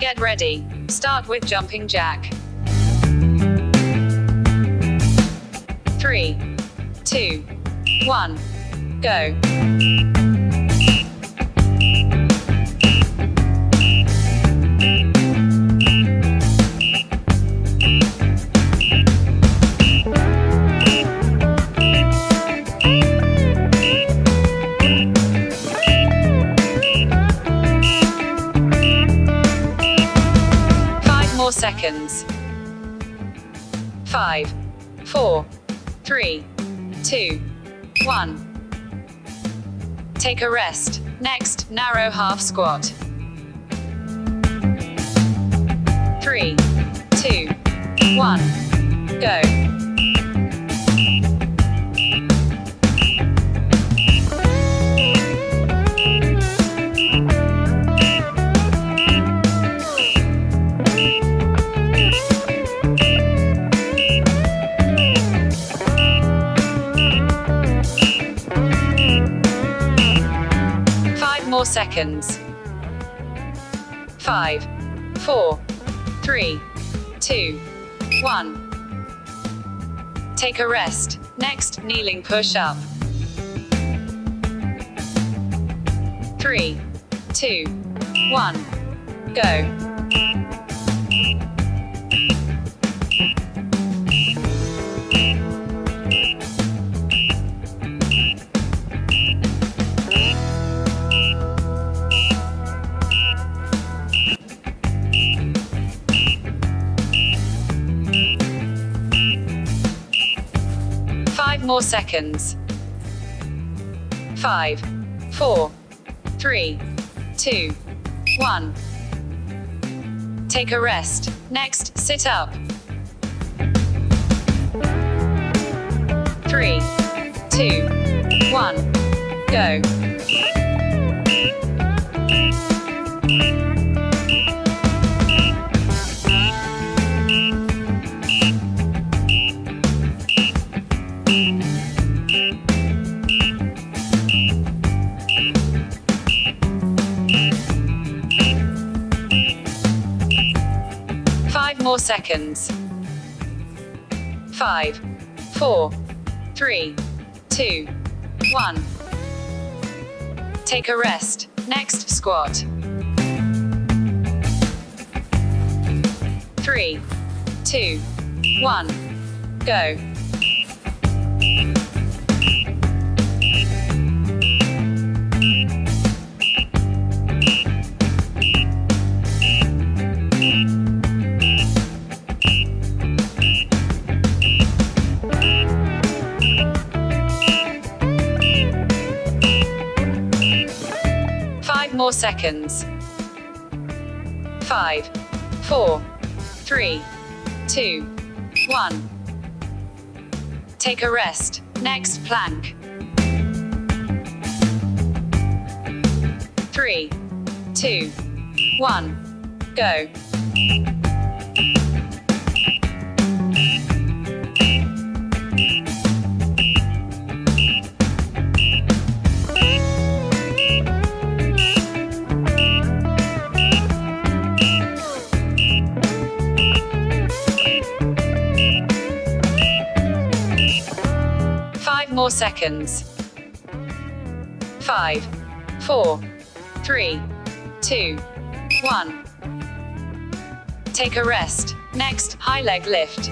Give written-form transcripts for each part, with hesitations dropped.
Get ready. Start with jumping jack. 3, 2, 1, go. 5 more seconds. 5, 4, 3, 2, 1. Take a rest. Next, narrow half squat. 3, 2, 1, go. 5 more seconds. 5, 4, 3, 2, 1. Take a rest. Next, kneeling push-up. 3, 2, 1, go. 5 more seconds. 5, 4, 3, 2, 1. Take a rest. Next, sit up. 3, 2, 1, go. 5 more seconds. 5, 4, 3, 2, 1. Take a rest. Next, squat. 3, 2, 1, go. 5 more seconds. 5, 4, 3, 2, 1. Take a rest. Next, plank. 3, 2, 1, go. 5 more seconds. 5, 4, 3, 2, 1. Take a rest. Next, high leg lift.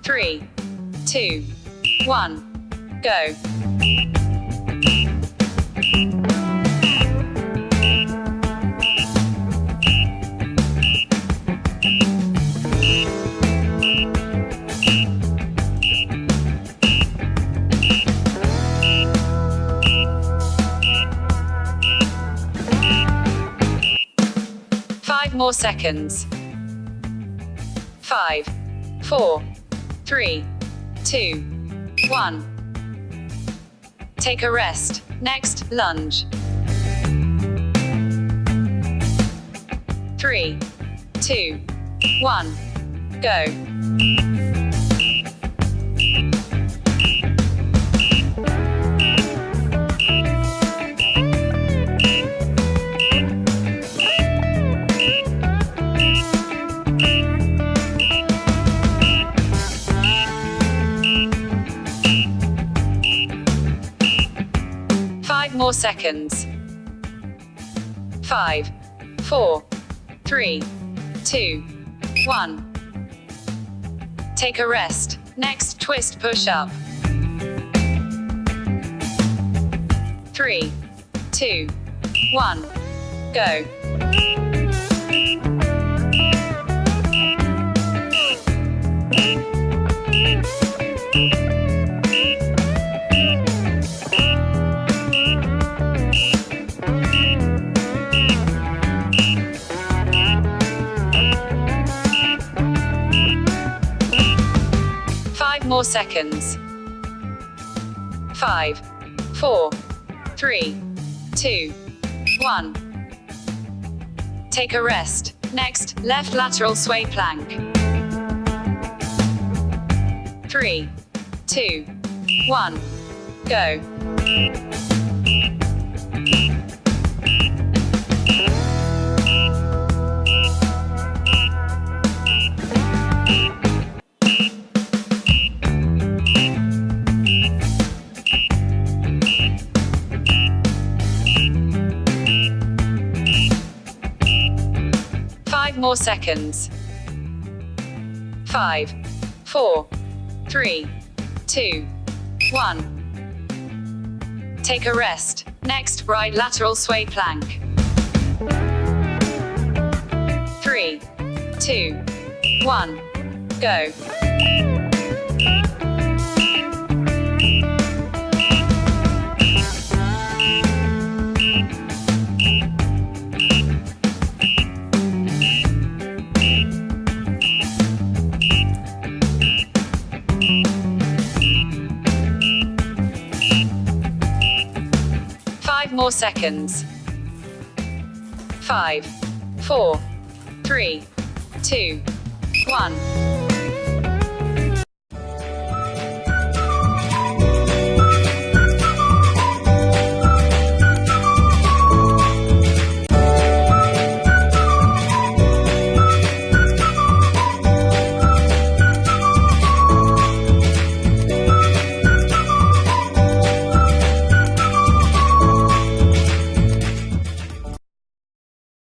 3, 2, 1, go. 5 more seconds. 5, 4, 3, 2, 1. Take a rest. Next, lunge. 3, 2, 1, go. 5 more seconds. 5, 4, 3, 2, 1. Take a rest. Next, twist push up. 3, 2, 1. Go. 5 more seconds. 5, 4, 3, 2, 1. Take a rest. Next, left lateral sway plank. 3, 2, 1. Go. 5 more seconds. 5, 4, 3, 2, 1. Take a rest. Next, right lateral sway plank. 3, 2, 1. Go. 5 more seconds. 5, 4, 3, 2, 1.